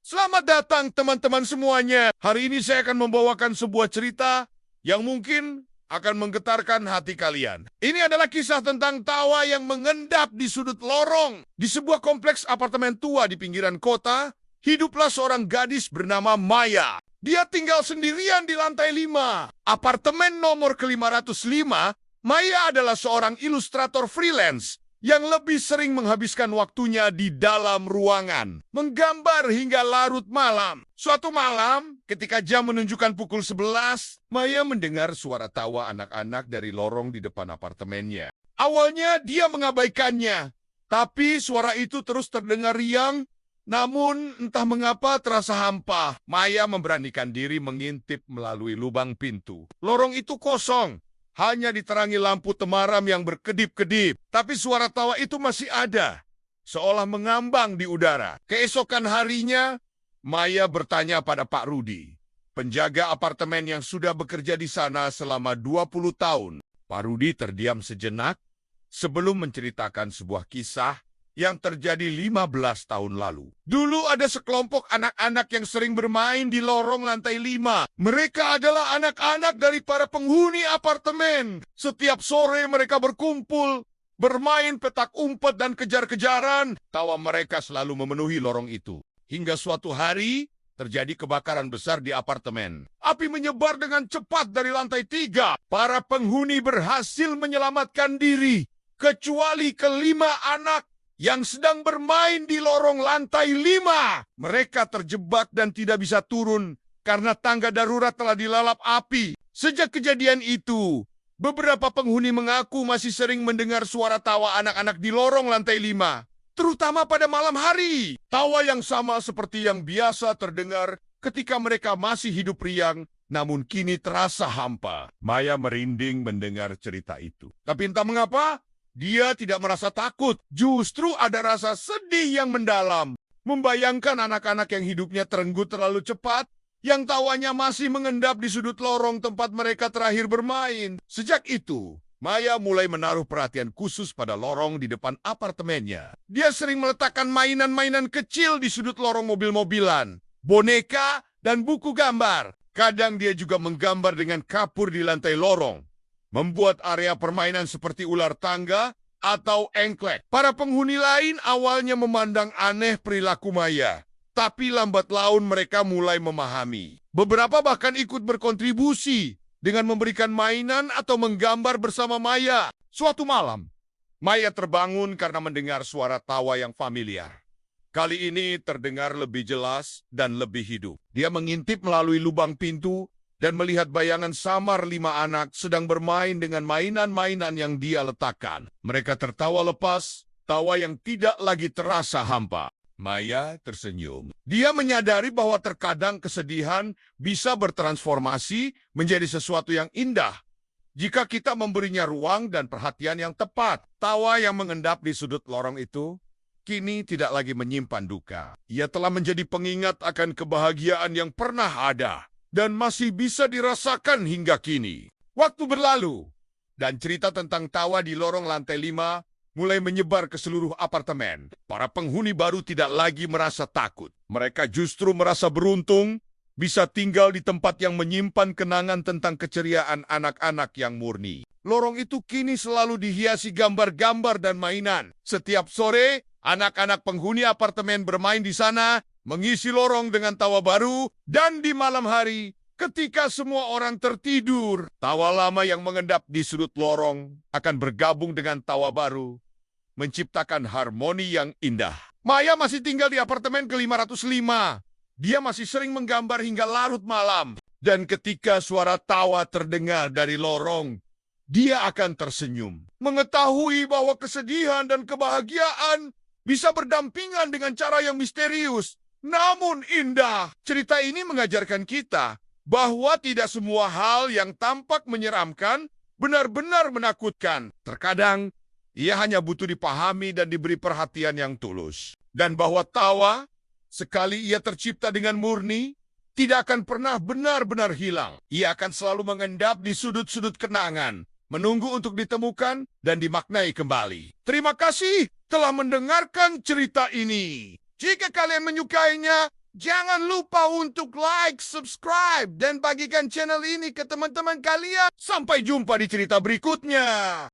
Selamat datang teman-teman semuanya. Hari ini saya akan membawakan sebuah cerita yang mungkin akan menggetarkan hati kalian. Ini adalah kisah tentang tawa yang mengendap di sudut lorong. Di sebuah kompleks apartemen tua di pinggiran kota, hiduplah seorang gadis bernama Maya. Dia tinggal sendirian di lantai 5. Apartemen nomor ke-505, Maya adalah seorang ilustrator freelance yang lebih sering menghabiskan waktunya di dalam ruangan, menggambar hingga larut malam. Suatu malam, ketika jam menunjukkan pukul 11, Maya mendengar suara tawa anak-anak dari lorong di depan apartemennya. Awalnya dia mengabaikannya, tapi suara itu terus terdengar riang, namun entah mengapa terasa hampa. Maya memberanikan diri mengintip melalui lubang pintu. Lorong itu kosong. Hanya diterangi lampu temaram yang berkedip-kedip. Tapi suara tawa itu masih ada, seolah mengambang di udara. Keesokan harinya, Maya bertanya pada Pak Rudi, penjaga apartemen yang sudah bekerja di sana selama 20 tahun. Pak Rudi terdiam sejenak sebelum menceritakan sebuah kisah yang terjadi 15 tahun lalu. Dulu ada sekelompok anak-anak yang sering bermain di lorong lantai 5. Mereka adalah anak-anak dari para penghuni apartemen. Setiap sore mereka berkumpul, bermain petak umpet dan kejar-kejaran. Tawa mereka selalu memenuhi lorong itu. Hingga suatu hari, terjadi kebakaran besar di apartemen. Api menyebar dengan cepat dari lantai 3. Para penghuni berhasil menyelamatkan diri, kecuali kelima anak yang sedang bermain di lorong lantai 5. Mereka terjebak dan tidak bisa turun karena tangga darurat telah dilalap api. Sejak kejadian itu, beberapa penghuni mengaku masih sering mendengar suara tawa anak-anak di lorong lantai 5, terutama pada malam hari. Tawa yang sama seperti yang biasa terdengar ketika mereka masih hidup riang, namun kini terasa hampa. Maya merinding mendengar cerita itu. Tapi entah mengapa, dia tidak merasa takut, justru ada rasa sedih yang mendalam. Membayangkan anak-anak yang hidupnya terenggut terlalu cepat, yang tawanya masih mengendap di sudut lorong tempat mereka terakhir bermain. Sejak itu, Maya mulai menaruh perhatian khusus pada lorong di depan apartemennya. Dia sering meletakkan mainan-mainan kecil di sudut lorong mobil-mobilan, boneka, dan buku gambar. Kadang dia juga menggambar dengan kapur di lantai lorong, membuat area permainan seperti ular tangga atau engklek. Para penghuni lain awalnya memandang aneh perilaku Maya, tapi lambat laun mereka mulai memahami. Beberapa bahkan ikut berkontribusi dengan memberikan mainan atau menggambar bersama Maya. Suatu malam, Maya terbangun karena mendengar suara tawa yang familiar. Kali ini terdengar lebih jelas dan lebih hidup. Dia mengintip melalui lubang pintu dan melihat bayangan samar 5 anak sedang bermain dengan mainan-mainan yang dia letakkan. Mereka tertawa lepas, tawa yang tidak lagi terasa hampa. Maya tersenyum. Dia menyadari bahwa terkadang kesedihan bisa bertransformasi menjadi sesuatu yang indah jika kita memberinya ruang dan perhatian yang tepat. Tawa yang mengendap di sudut lorong itu kini tidak lagi menyimpan duka. Ia telah menjadi pengingat akan kebahagiaan yang pernah ada dan masih bisa dirasakan hingga kini. Waktu berlalu, dan cerita tentang tawa di lorong lantai 5 mulai menyebar ke seluruh apartemen. Para penghuni baru tidak lagi merasa takut. Mereka justru merasa beruntung bisa tinggal di tempat yang menyimpan kenangan tentang keceriaan anak-anak yang murni. Lorong itu kini selalu dihiasi gambar-gambar dan mainan. Setiap sore, anak-anak penghuni apartemen bermain di sana, mengisi lorong dengan tawa baru, dan di malam hari, ketika semua orang tertidur, tawa lama yang mengendap di sudut lorong akan bergabung dengan tawa baru, menciptakan harmoni yang indah. Maya masih tinggal di apartemen ke-505. Dia masih sering menggambar hingga larut malam, dan ketika suara tawa terdengar dari lorong, dia akan tersenyum, mengetahui bahwa kesedihan dan kebahagiaan bisa berdampingan dengan cara yang misterius, namun indah. Cerita ini mengajarkan kita bahwa tidak semua hal yang tampak menyeramkan benar-benar menakutkan. Terkadang, ia hanya butuh dipahami dan diberi perhatian yang tulus. Dan bahwa tawa, sekali ia tercipta dengan murni, tidak akan pernah benar-benar hilang. Ia akan selalu mengendap di sudut-sudut kenangan, menunggu untuk ditemukan dan dimaknai kembali. Terima kasih telah mendengarkan cerita ini. Jika kalian menyukainya, Jangan lupa untuk like, subscribe, dan bagikan channel ini ke teman-teman kalian. Sampai jumpa di cerita berikutnya.